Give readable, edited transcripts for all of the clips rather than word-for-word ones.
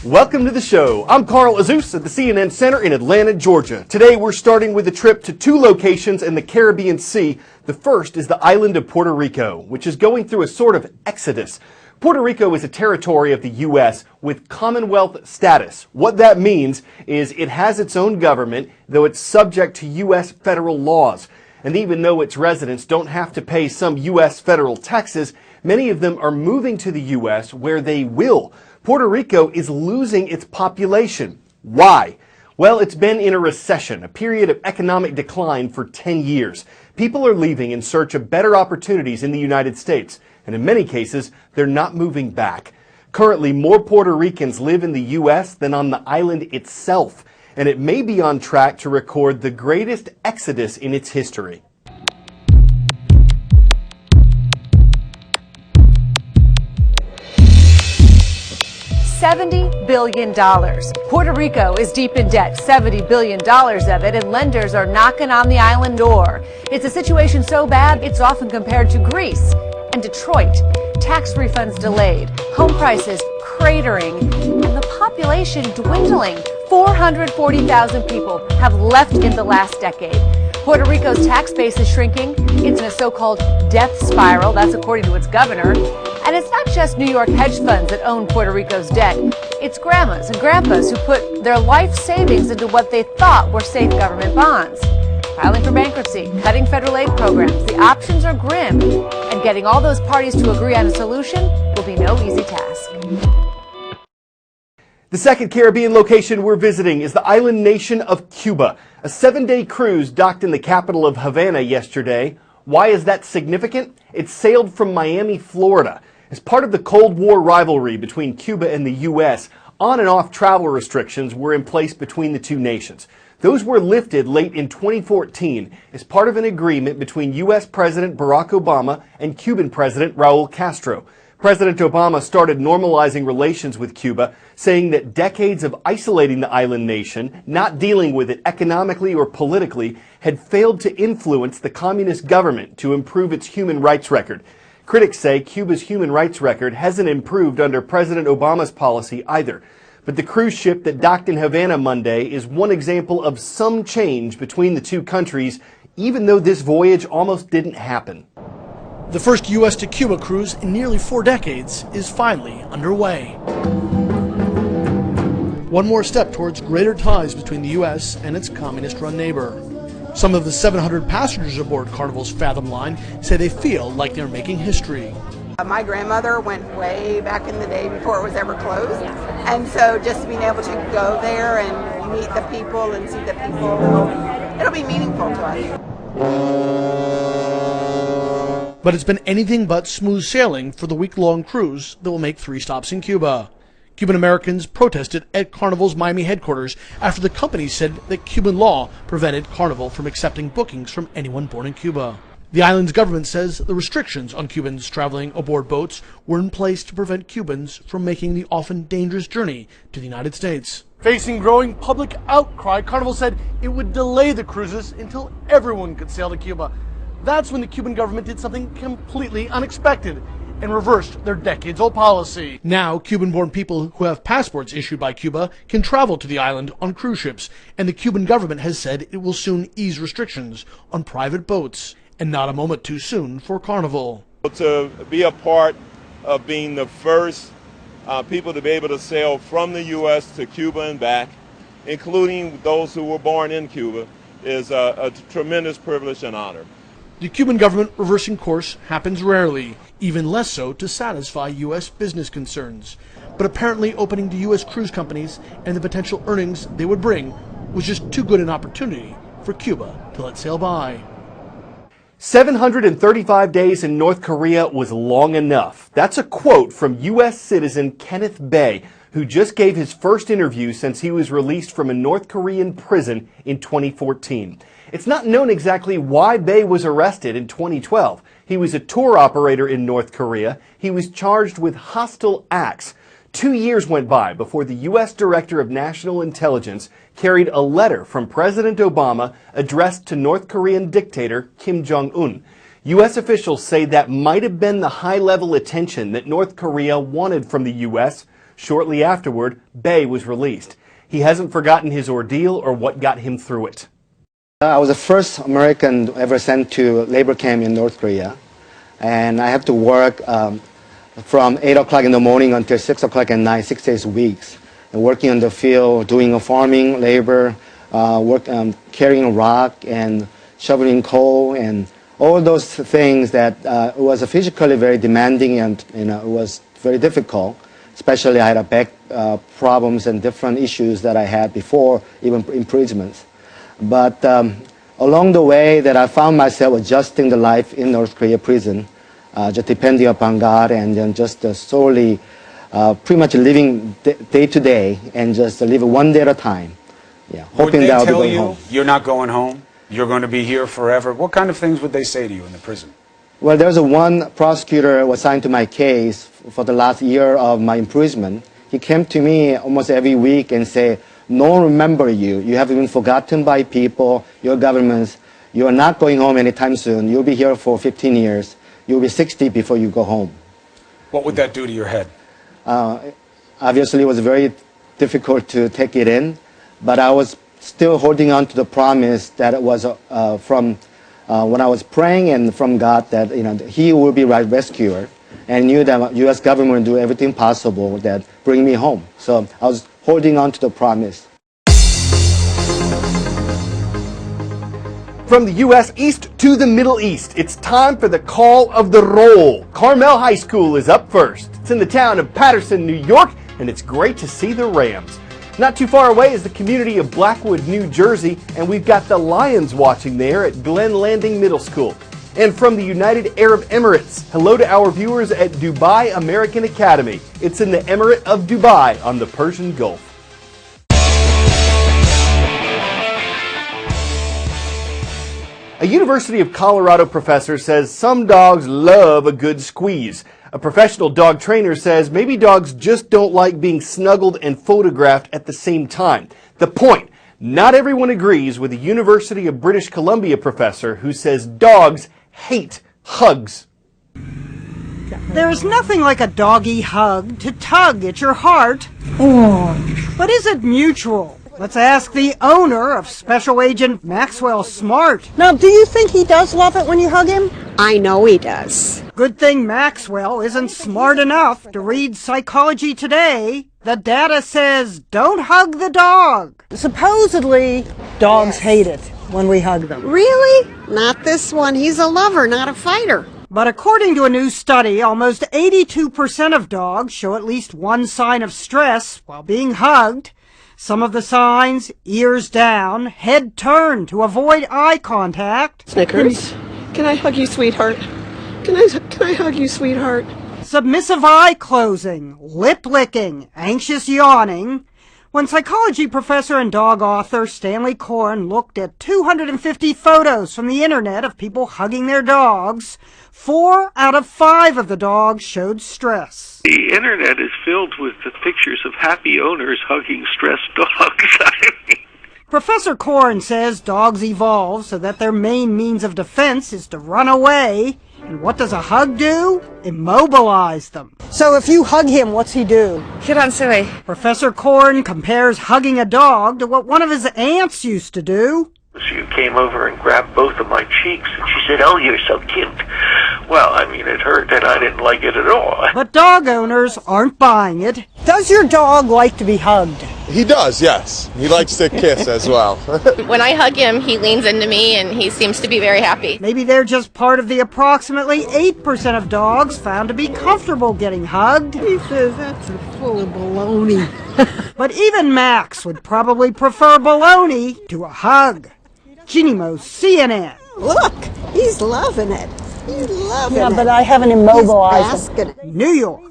Welcome to the show. I'm Carl Azus at the CNN Center in Atlanta, Georgia. Today we're starting with a trip to two locations in the Caribbean Sea. The first is the island of Puerto Rico, which is going through a sort of exodus. Puerto Rico is a territory of the U.S. with Commonwealth status. What that means is it has its own government, though it's subject to U.S. federal laws. And even though its residents don't have to pay some U.S. federal taxes, many of them are moving to the U.S. where they will. Puerto Rico is losing its population. Why? Well, it's been in a recession, a period of economic decline for 10 years. People are leaving in search of better opportunities in the United States, and in many cases, they're not moving back. Currently, more Puerto Ricans live in the U.S. than on the island itself, and it may be on track to record the greatest exodus in its history. $70 billion. Puerto Rico is deep in debt, $70 billion of it, and lenders are knocking on the island door. It's a situation so bad, it's often compared to Greece and Detroit. Tax refunds delayed, home prices cratering, and the population dwindling. 440,000 people have left in the last decade. Puerto Rico's tax base is shrinking. It's in a so-called death spiral, that's according to its governor. And it's not just New York hedge funds that own Puerto Rico's debt. It's grandmas and grandpas who put their life savings into what they thought were safe government bonds. Filing for bankruptcy, cutting federal aid programs, the options are grim. And getting all those parties to agree on a solution will be no easy task. The second Caribbean location we're visiting is the island nation of Cuba. A 7-day cruise docked in the capital of Havana yesterday. Why is that significant? It sailed from Miami, Florida. As part of the Cold War rivalry between Cuba and the U.S., on and off travel restrictions were in place between the two nations. Those were lifted late in 2014 as part of an agreement between U.S. President Barack Obama and Cuban President Raul Castro. President Obama started normalizing relations with Cuba, saying that decades of isolating the island nation, not dealing with it economically or politically, had failed to influence the communist government to improve its human rights record. Critics say Cuba's human rights record hasn't improved under President Obama's policy either. But the cruise ship that docked in Havana Monday is one example of some change between the two countries, even though this voyage almost didn't happen. The first U.S. to Cuba cruise in nearly 4 decades is finally underway. One more step towards greater ties between the U.S. and its communist-run neighbor. Some of the 700 passengers aboard Carnival's Fathom line say they feel like they're making history. My grandmother went way back in the day before it was ever closed, and so just being able to go there and meet the people and see the people, it'll be meaningful to us. But it's been anything but smooth sailing for the week-long cruise that will make 3 stops in Cuba. Cuban Americans protested at Carnival's Miami headquarters after the company said that Cuban law prevented Carnival from accepting bookings from anyone born in Cuba. The island's government says the restrictions on Cubans traveling aboard boats were in place to prevent Cubans from making the often dangerous journey to the United States. Facing growing public outcry, Carnival said it would delay the cruises until everyone could sail to Cuba. That's when the Cuban government did something completely unexpected and reversed their decades-old policy. Now, Cuban-born people who have passports issued by Cuba can travel to the island on cruise ships, and the Cuban government has said it will soon ease restrictions on private boats. And not a moment too soon for Carnival. To be a part of being the first people to be able to sail from the U.S. to Cuba and back, including those who were born in Cuba, is a tremendous privilege and honor. The Cuban government reversing course happens rarely, even less so to satisfy U.S. business concerns. But apparently opening to U.S. cruise companies and the potential earnings they would bring was just too good an opportunity for Cuba to let sail by. 735 days in North Korea was long enough. That's a quote from U.S. citizen Kenneth Bae, who just gave his first interview since he was released from a North Korean prison in 2014. It's not known exactly why Bae was arrested in 2012. He was a tour operator in North Korea. He was charged with hostile acts. 2 years went by before the U.S. Director of National Intelligence carried a letter from President Obama addressed to North Korean dictator Kim Jong-un. U.S. officials say that might have been the high-level attention that North Korea wanted from the U.S. Shortly afterward, Bay was released. He hasn't forgotten his ordeal or what got him through it. I was the first American ever sent to labor camp in North Korea, and I have to work from 8 o'clock in the morning until 6 o'clock at night, 6 days a week, and working in the field, doing farming, labor, carrying rock and shoveling coal, and all those things that was physically very demanding, and it was very difficult. Especially I had back problems and different issues that I had before, even imprisonments. But along the way that I found myself adjusting the life in North Korea prison, just depending upon God, and then just solely pretty much living day to day and just live one day at a time. Yeah, hoping that I'll be going home. You're not going home? You're going to be here forever? What kind of things would they say to you in the prison? Well, there's one prosecutor who was assigned to my case for the last year of my imprisonment. He came to me almost every week and said, "No one remember you. You have been forgotten by people, your governments. You are not going home anytime soon. You'll be here for 15 years. You'll be 60 before you go home." What would that do to your head? Obviously, it was very difficult to take it in, but I was still holding on to the promise that it was from when I was praying and from God that He will be my rescuer, and knew that the U.S. government would do everything possible that bring me home. So I was holding on to the promise. From the U.S. East to the Middle East, it's time for the call of the roll. Carmel High School is up first. It's in the town of Patterson, New York, and it's great to see the Rams. Not too far away is the community of Blackwood, New Jersey, and we've got the Lions watching there at Glen Landing Middle School. And from the United Arab Emirates, hello to our viewers at Dubai American Academy. It's in the Emirate of Dubai on the Persian Gulf. A University of Colorado professor says some dogs love a good squeeze. A professional dog trainer says maybe dogs just don't like being snuggled and photographed at the same time. The point, not everyone agrees with a University of British Columbia professor who says dogs hate hugs. There's nothing like a doggy hug to tug at your heart. But is it mutual? Let's ask the owner of Special Agent Maxwell Smart. Now, do you think he does love it when you hug him? I know he does. Good thing Maxwell isn't smart enough to read Psychology Today. The data says don't hug the dog. Supposedly, dogs hate it when we hug them. Really? Not this one. He's a lover, not a fighter. But according to a new study, almost 82% of dogs show at least one sign of stress while being hugged. Some of the signs: ears down, head turned to avoid eye contact. Snickers. Can I hug you, sweetheart? Can I hug you, sweetheart? Submissive eye closing, lip licking, anxious yawning. When psychology professor and dog author Stanley Korn looked at 250 photos from the internet of people hugging their dogs, 4 out of 5 of the dogs showed stress. The internet is filled with the pictures of happy owners hugging stressed dogs. Professor Korn says dogs evolve so that their main means of defense is to run away. And what does a hug do? Immobilize them. So if you hug him, what's he do? Professor Korn compares hugging a dog to what one of his aunts used to do. She came over and grabbed both of my cheeks, and she said, "Oh, you're so cute." Well, I mean, it hurt, and I didn't like it at all. But dog owners aren't buying it. Does your dog like to be hugged? He does, yes. He likes to kiss as well. When I hug him, he leans into me, and he seems to be very happy. Maybe they're just part of the approximately 8% of dogs found to be comfortable getting hugged. He says that's full of baloney. But even Max would probably prefer baloney to a hug. Jeannie Mo, CNN. Look, he's loving it. He's loving it. Yeah, but I haven't immobilized him. New York.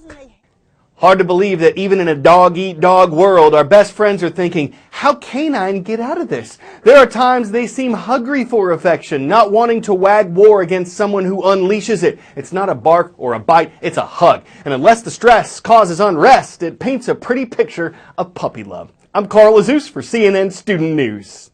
Hard to believe that even in a dog-eat-dog world, our best friends are thinking, how canine get out of this? There are times they seem hungry for affection, not wanting to wag war against someone who unleashes it. It's not a bark or a bite, it's a hug. And unless the stress causes unrest, it paints a pretty picture of puppy love. I'm Carl Azus for CNN Student News.